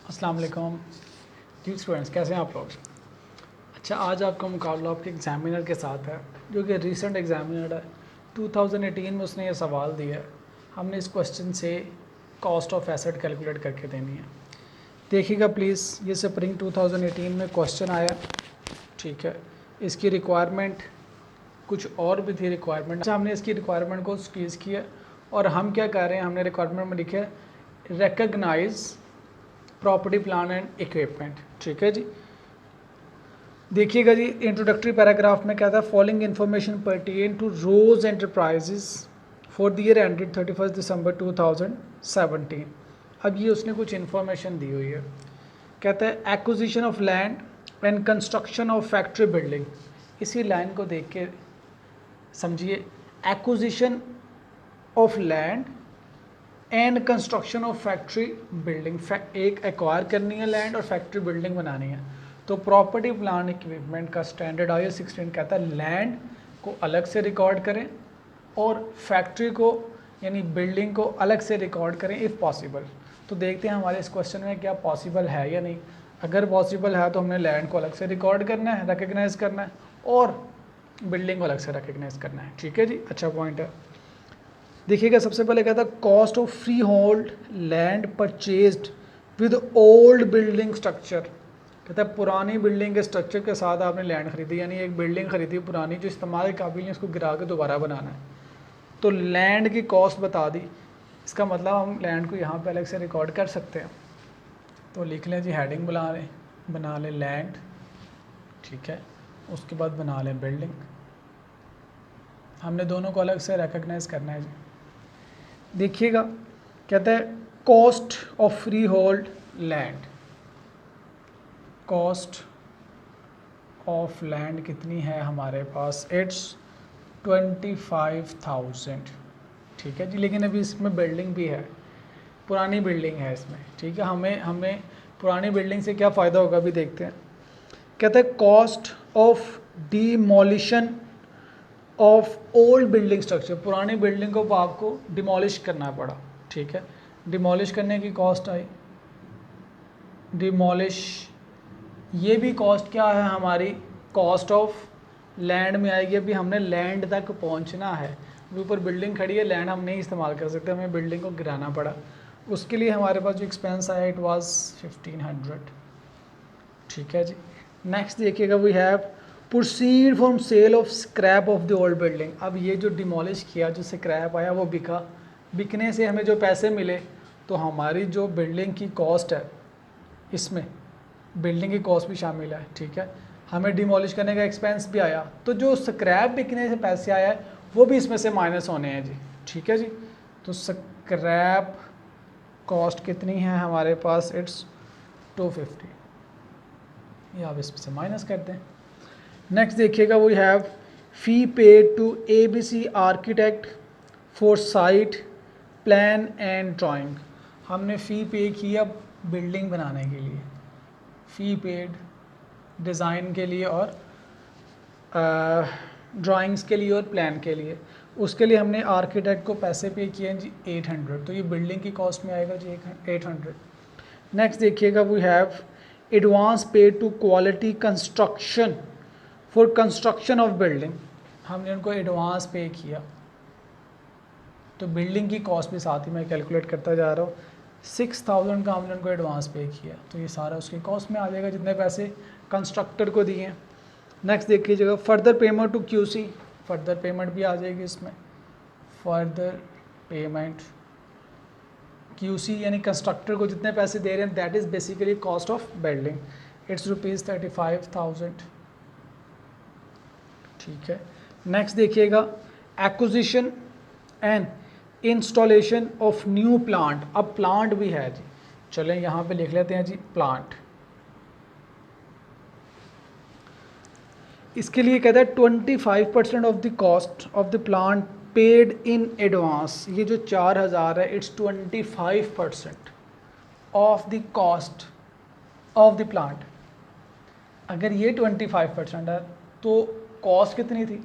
अस्सलाम वालेकुम जी स्टूडेंट्स, कैसे हैं आप लोग। अच्छा, आज आपका मुकाबला आपके एग्ज़ामिनर के साथ है जो कि रीसेंट एग्ज़ामिनर है। 2018 में उसने ये सवाल दिया है। हमने इस क्वेश्चन से कॉस्ट ऑफ एसेट कैलकुलेट करके देनी है। देखिएगा प्लीज़, ये स्प्रिंग 2018 में क्वेश्चन आया, ठीक है। इसकी रिक्वायरमेंट कुछ और भी थी रिक्वायरमेंट। अच्छा, हमने इसकी रिक्वायरमेंट को स्क्वीज़ किया और हम क्या कर रहे हैं, हमने रिक्वायरमेंट में लिखा है recognize property plan and equipment, ठीक है जी। देखिएगा जी, इंट्रोडक्टरी पैराग्राफ में क्या था, following information pertain to Rose Enterprises for the year ended 31 December 2017। अब ये उसने कुछ इन्फॉर्मेशन दी हुई है। कहता है acquisition of land and construction of factory building. इसी लाइन को देख के समझिए, acquisition of land and construction of factory building. एक एक्वायर करनी है लैंड और फैक्ट्री बिल्डिंग बनानी है। तो प्रॉपर्टी प्लान इक्विपमेंट का स्टैंडर्ड IS 16 कहता है लैंड को अलग से रिकॉर्ड करें और फैक्ट्री को यानी बिल्डिंग को अलग से रिकॉर्ड करें इफ़ पॉसिबल। तो देखते हैं हमारे इस क्वेश्चन में क्या पॉसिबल है या नहीं। अगर पॉसिबल है तो हमने लैंड को अलग से रिकॉर्ड करना है, रिकग्नाइज करना है, और बिल्डिंग को अलग से रिकग्नाइज करना है, ठीक है जी। अच्छा पॉइंट है। देखिएगा, सबसे पहले कहता है cost of freehold land purchased with old building structure. कहता है पुरानी बिल्डिंग के स्ट्रक्चर के साथ आपने लैंड खरीदी, यानी एक बिल्डिंग खरीदी पुरानी जो इस्तेमाल के काबिल नहीं, उसको गिरा के दोबारा बनाना है। तो लैंड की कॉस्ट बता दी। इसका मतलब हम लैंड को यहाँ पे अलग से रिकॉर्ड कर सकते हैं। तो लिख लें जी, हेडिंग बना लें लैंड, ठीक है। उसके बाद बना लें बिल्डिंग। हमने दोनों को अलग से रिकग्नाइज करना है जी। देखिएगा, कहता है cost of freehold land, cost of land कितनी है हमारे पास, इट्स 25,000, ठीक है जी। लेकिन अभी इसमें बिल्डिंग भी है, पुरानी बिल्डिंग है इसमें, ठीक है। हमें पुरानी बिल्डिंग से क्या फ़ायदा होगा अभी देखते हैं। कहता है cost of demolition of old building structure. पुरानी बिल्डिंग को आपको डिमोलिश करना पड़ा, ठीक है। डिमोलिश करने की कॉस्ट आई, डिमोलिश, ये भी कॉस्ट क्या है हमारी, कॉस्ट ऑफ लैंड में आएगी। अभी हमने लैंड तक पहुंचना है, अभी ऊपर बिल्डिंग खड़ी है, लैंड हम नहीं इस्तेमाल कर सकते, हमें बिल्डिंग को गिराना पड़ा। उसके लिए हमारे पास जो एक्सपेंस आया इट वाज 1500, ठीक है जी। नेक्स्ट देखिएगा, we have proceed from sale of scrap of the old building. अब ये जो डिमोलिश किया, जो स्क्रैप आया वो बिका, बिकने से हमें जो पैसे मिले, तो हमारी जो बिल्डिंग की कॉस्ट है इसमें बिल्डिंग की कॉस्ट भी शामिल है, ठीक है। हमें डिमोलिश करने का एक्सपेंस भी आया, तो जो स्क्रैप बिकने से पैसे आया है वो भी इसमें से माइनस होने हैं जी, ठीक है जी। तो स्क्रैप कॉस्ट कितनी है हमारे पास, इट्स 250, ये आप इसमें से माइनस करते हैं। नेक्स्ट देखिएगा, we have fee paid to ABC architect for site plan and drawing. हमने फ़ी पे किया बिल्डिंग बनाने के लिए, फ़ी पेड डिज़ाइन के लिए और ड्राइंग्स के लिए और प्लान के लिए। उसके लिए हमने आर्किटेक्ट को पैसे पे किए हैं जी 800, तो ये बिल्डिंग की कॉस्ट में आएगा जी 800। नेक्स्ट देखिएगा, we have advance paid to quality construction for construction of building. हमने उनको एडवांस पे किया, तो बिल्डिंग की कॉस्ट भी साथ ही मैं कैलकुलेट करता जा रहा हूँ। 6000 का हमने उनको एडवांस पे किया, तो ये सारा उसकी कॉस्ट में आ जाएगा जितने पैसे कंस्ट्रक्टर को दिए हैं। नेक्स्ट देखिएगा, further payment to QC, further payment भी आ जाएगी इसमें। फर्दर पेमेंट QC यानी कंस्ट्रक्टर को जितने पैसे दे रहे हैं, that is basically cost of building, it's ₹35,000, ठीक है। नेक्स्ट देखिएगा, acquisition and installation of new plant. अब प्लांट भी है जी, चलें यहाँ पे लिख लेते हैं जी प्लांट। इसके लिए कहता है 25% of the cost of the plant paid in advance. ये जो 4000 है, it's 25% of the cost of the plant. अगर ये 25% है तो कॉस्ट कितनी थी,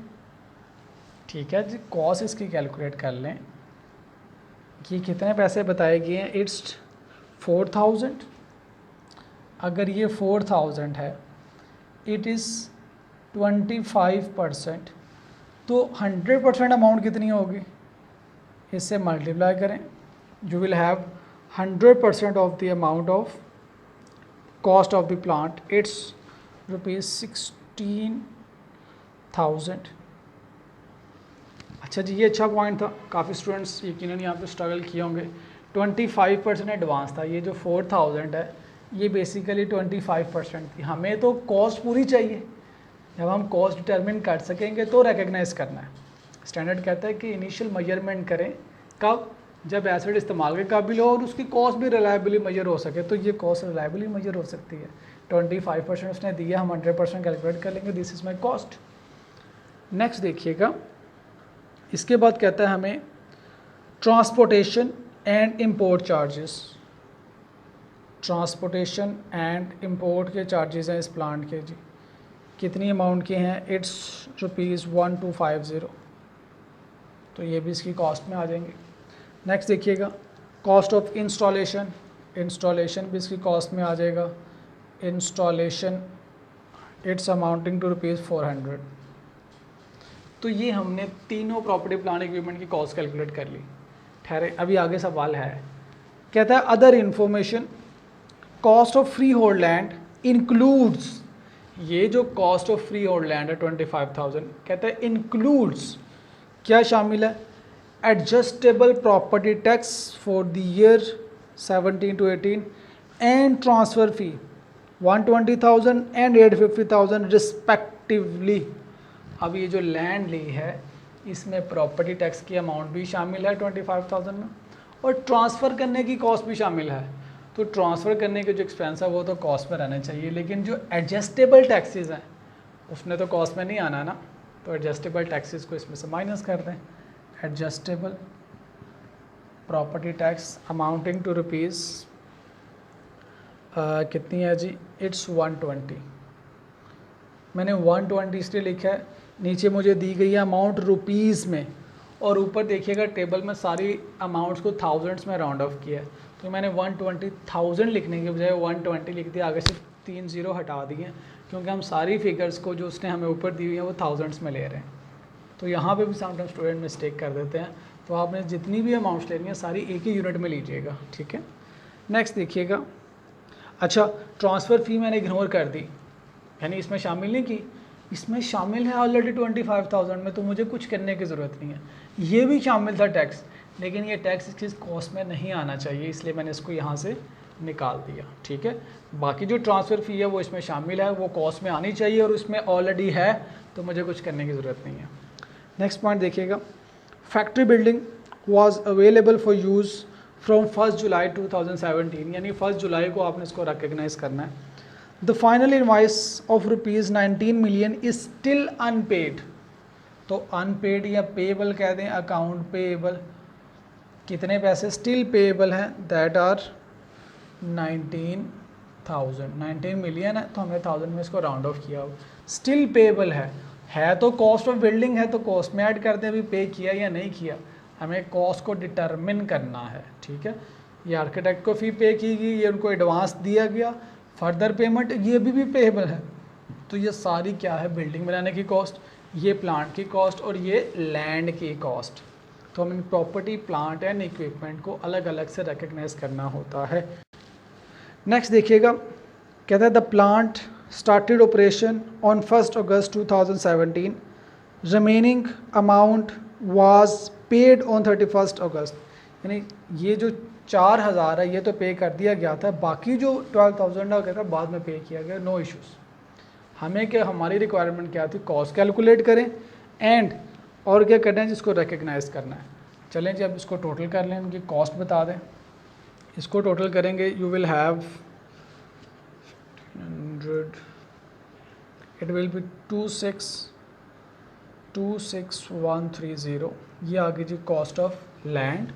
ठीक है जी। कॉस्ट इसकी कैलकुलेट कर लें कि कितने पैसे बताए गए हैं, इट्स 4000 अगर ये 4000 है, इट इज़ 25%, तो 100% अमाउंट कितनी होगी, इससे मल्टीप्लाई करें, you will have 100% of the amount of cost of the plant, it's ₹16,000। अच्छा जी, ये अच्छा पॉइंट था, काफ़ी स्टूडेंट्स यकीनन यहाँ पे स्ट्रगल किए होंगे। 25% एडवांस था, ये जो 4000 है ये बेसिकली 25% थी। हमें तो कॉस्ट पूरी चाहिए, जब हम कॉस्ट डिटरमिन कर सकेंगे तो रिकग्नाइज करना है। स्टैंडर्ड कहता है कि इनिशियल मेजरमेंट करें कब, जब एसिड इस्तेमाल के काबिल हो और उसकी कॉस्ट भी रिलायबली मेजर हो सके, तो ये कॉस्ट रिलायबली मेजर हो सकती है। 25% उसने दिया, हम 100% कैलकुलेट कर लेंगे, this is my cost. Next देखिएगा, इसके बाद कहता है हमें transportation and import charges. Transportation and import के चार्जेस हैं इस प्लांट के जी, कितनी अमाउंट के हैं, इट्स ₹1250, तो ये भी इसकी कॉस्ट में आ जाएंगे। नेक्स्ट देखिएगा, कॉस्ट ऑफ इंस्टॉलेशन, इंस्टॉलेशन भी इसकी कॉस्ट में आ जाएगा। Installation it's amounting to ₹400। तो ये हमने तीनों प्रॉपर्टी प्लांट इक्विपमेंट की कॉस्ट कैलकुलेट कर ली। ठहरे, अभी आगे सवाल है, कहता है other information, cost of freehold land includes, ये जो cost of freehold land है 25,000, कहता है इंक्लूड्स, क्या शामिल है, adjustable property tax for the year 17 to 18 and transfer fee 120,000 and 850,000 respectively. अब ये जो लैंड ली है इसमें प्रॉपर्टी टैक्स की अमाउंट भी शामिल है 25,000 में, और ट्रांसफ़र करने की कॉस्ट भी शामिल है। तो ट्रांसफ़र करने के जो एक्सपेंस है वो तो कॉस्ट में रहना चाहिए, लेकिन जो एडजस्टेबल टैक्सेस हैं उसने तो कॉस्ट में नहीं आना ना, तो एडजस्टेबल टैक्सेस को इसमें से माइनस कर दें। Adjustable property tax amounting to rupees कितनी है जी, इट्स 120। मैंने 120 इसलिए लिखा है, नीचे मुझे दी गई है अमाउंट रुपीज़ में, और ऊपर देखिएगा टेबल में सारी अमाउंट्स को थाउजेंड्स में राउंड ऑफ किया है, तो मैंने 120,000 लिखने के बजाय 120 लिख दिया, आगे से 3 ज़ीरो हटा दिए, क्योंकि हम सारी फिगर्स को जो उसने हमें ऊपर दी हुई है वो थाउजेंड्स में ले रहे हैं। तो यहाँ पे भी समटाइम स्टूडेंट मिस्टेक कर देते हैं, तो आपने जितनी भी अमाउंट्स लेनी है सारी एक ही यूनिट में लीजिएगा, ठीक है। नेक्स्ट देखिएगा, अच्छा ट्रांसफ़र फ़ी मैंने इग्नोर कर दी, यानी इसमें शामिल नहीं की, इसमें शामिल है ऑलरेडी 25,000 में, तो मुझे कुछ करने की ज़रूरत नहीं है। ये भी शामिल था टैक्स, लेकिन ये टैक्स इसकी कॉस्ट में नहीं आना चाहिए, इसलिए मैंने इसको यहाँ से निकाल दिया, ठीक है। बाकी जो ट्रांसफ़र फ़ी है वो इसमें शामिल है, वो कॉस्ट में आनी चाहिए, और उसमें ऑलरेडी है, तो मुझे कुछ करने की ज़रूरत नहीं है। नेक्स्ट पॉइंट देखिएगा, factory building was available for use from 1 जुलाई 2017, यानी 1 जुलाई को आपने इसको रिकग्नाइज करना है। The final invoice of ₹19 million is still unpaid, तो अनपेड या पेबल कह दें, अकाउंट पेबल, कितने पैसे स्टिल पेबल हैं, दैट आर 19 मिलियन है, तो हमने 1000 में इसको राउंड ऑफ किया हो। स्टिल पेबल है तो कॉस्ट ऑफ बिल्डिंग है, तो कॉस्ट में ऐड कर दें, अभी पे किया या नहीं किया, हमें कॉस्ट को डिटरमिन करना है, ठीक है। ये आर्किटेक्ट को फ़ी पे की गई, ये उनको एडवांस दिया गया, फर्दर पेमेंट ये भी पेएबल है, तो ये सारी क्या है, बिल्डिंग बनाने की कॉस्ट, ये प्लांट की कॉस्ट, और ये लैंड की कॉस्ट। तो हमें प्रॉपर्टी प्लांट एंड इक्विपमेंट को अलग अलग से रिकग्नाइज करना होता है। नेक्स्ट देखिएगा, कहता है the plant started operation on 1 August 2017, remaining amount was paid on 31 अगस्त, यानी ये जो 4,000 है ये तो पे कर दिया गया था, बाकी जो 12,000 है था बाद में पे किया गया, नो इश्यूज़। हमें क्या, हमारी रिक्वायरमेंट क्या थी, कॉस्ट कैलकुलेट करें एंड और क्या करना है, जिसको रिकग्नाइज करना है। चलें जी, अब इसको टोटल कर लें, उनकी कॉस्ट बता दें। इसको टोटल करेंगे, you will have 100, it will B 26,130, ये आ गई जी कॉस्ट ऑफ लैंड।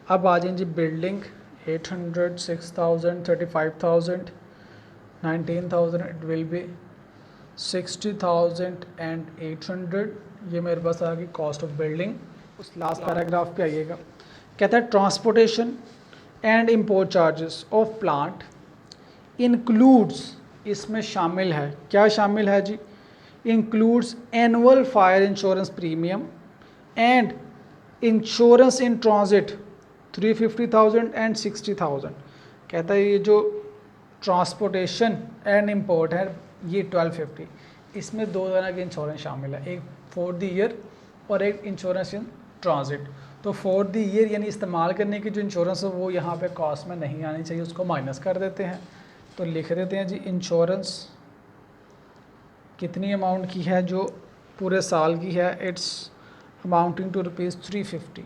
अब आ जाए जी बिल्डिंग, 800, 6,000, 35,000, 19,000, इट विल बी 60,800, ये मेरे पास आ गई कॉस्ट ऑफ बिल्डिंग। उस लास्ट पैराग्राफ पे आइएगा, कहता है transportation and import charges of plant includes, इसमें शामिल है, क्या शामिल है जी, includes annual fire insurance premium and insurance in transit 350,000 and 60,000। कहता है ये जो ट्रांसपोर्टेशन एंड इम्पोर्ट है ये 1250, इसमें 2 तरह के इंश्योरेंस शामिल है, एक फॉर द ईयर और एक इंश्योरेंस इन ट्रांजिट। तो फॉर द ईयर यानी इस्तेमाल करने की जो इंश्योरेंस है वो यहाँ पे कॉस्ट में नहीं आनी चाहिए, उसको माइनस कर देते हैं। तो लिख देते हैं जी इंश्योरेंस कितनी अमाउंट की है, जो पूरे साल की है, इट्स अमाउंटिंग टू ₹350।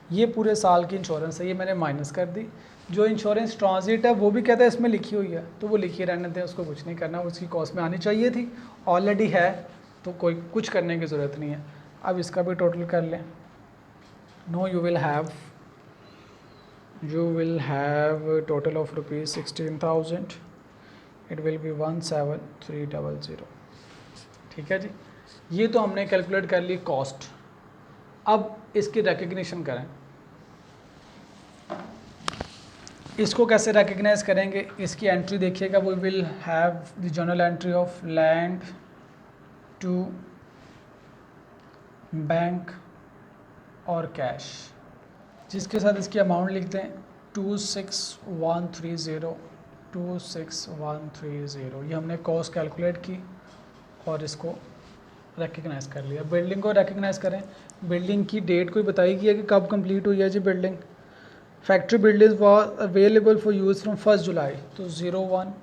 ये पूरे साल की इंश्योरेंस है, ये मैंने माइनस कर दी। जो इंश्योरेंस ट्रांजिट है वो भी कहता है इसमें लिखी हुई है, तो वो लिखी रहने दें, उसको कुछ नहीं करना, उसकी कॉस्ट में आनी चाहिए थी, ऑलरेडी है तो कोई कुछ करने की ज़रूरत नहीं है। अब इसका भी टोटल कर लें। No you will have total of ₹16,000, it will be 17,300। ठीक है जी, ये तो हमने कैलकुलेट कर ली कॉस्ट। अब इसकी रिकग्निशन करें, इसको कैसे रिकग्नाइज करेंगे, इसकी एंट्री देखिएगा। We will have the journal entry of land to bank और कैश, जिसके साथ इसकी अमाउंट लिखते हैं 26,130 ये हमने कॉस्ट कैलकुलेट की और इसको रिकग्नाइज कर लिया। बिल्डिंग को रिकग्नाइज करें, बिल्डिंग की डेट कोई बताई गई है कि कब कंप्लीट हुई है जी building. Factory building was available for use from 1 July, तो 01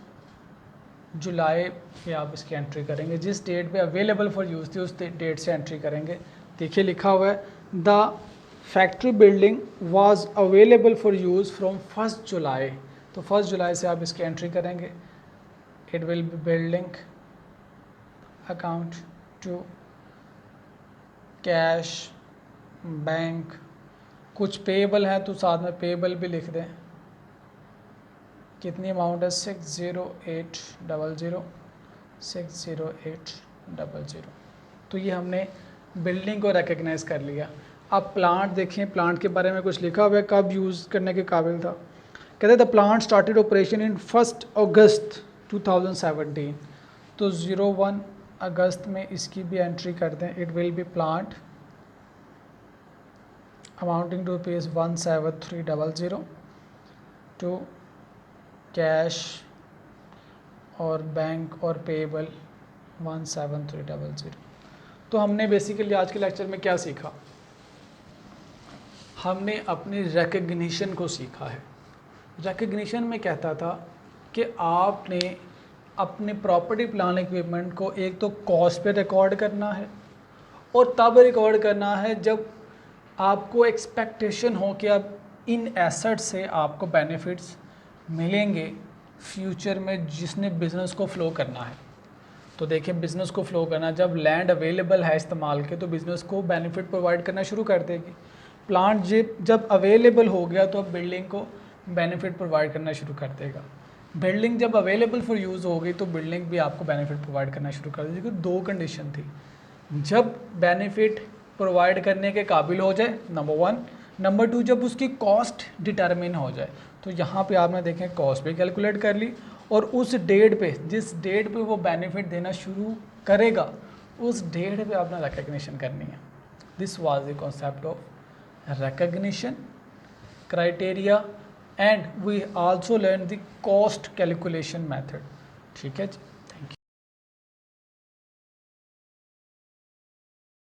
जुलाई पे आप इसकी एंट्री करेंगे, जिस डेट पे अवेलेबल फॉर यूज़ थी उस डेट से एंट्री करेंगे। देखिए लिखा हुआ है the factory building was available for use from 1 July, तो 1 जुलाई से आप इसकी एंट्री करेंगे। It will be building account to cash bank, कुछ पेएबल है तो साथ में पेएबल भी लिख दें। कितनी अमाउंट है 60800। तो ये हमने बिल्डिंग को रिकग्नाइज कर लिया। अब प्लांट देखें, प्लांट के बारे में कुछ लिखा हुआ है कब यूज़ करने के काबिल था। कहते हैं the plant started operation in 1 अगस्त 2017, तो 01 अगस्त में इसकी भी एंट्री कर दें। It will be plant amounting to ₹17300 to cash और बैंक और पेएबल 17300। तो हमने बेसिकली आज के लेक्चर में क्या सीखा, हमने अपनी रिकग्निशन को सीखा है। रिकग्निशन में कहता था कि आपने अपने प्रॉपर्टी प्लान इक्विपमेंट को एक तो कॉस्ट पे रिकॉर्ड करना है और तब रिकॉर्ड करना है जब आपको एक्सपेक्टेशन हो कि अब इन एसेट से आपको बेनिफिट्स मिलेंगे फ्यूचर में, जिसने बिज़नेस को फ़्लो करना है। तो देखिए बिज़नेस को फ़्लो करना, जब लैंड अवेलेबल है इस्तेमाल के तो बिज़नेस को बेनिफिट प्रोवाइड करना शुरू कर देगी। प्लांट जब अवेलेबल हो गया तो अब बिल्डिंग को बेनिफिट प्रोवाइड करना शुरू कर देगा। बिल्डिंग जब अवेलेबल फॉर यूज़ हो गई तो बिल्डिंग भी आपको बेनिफिट प्रोवाइड करना शुरू कर देगी। 2 कंडीशन थी, जब बेनिफिट प्रोवाइड करने के काबिल हो जाए नंबर 1, नंबर 2 जब उसकी कॉस्ट डिटरमिन हो जाए। तो यहाँ पे आपने देखें कॉस्ट भी कैलकुलेट कर ली और उस डेट पे, जिस डेट पे वो बेनिफिट देना शुरू करेगा उस डेट पे आपने रिकग्निशन करनी है। This was the concept of recognition criteria and we also learn the cost calculation method. ठीक है जी।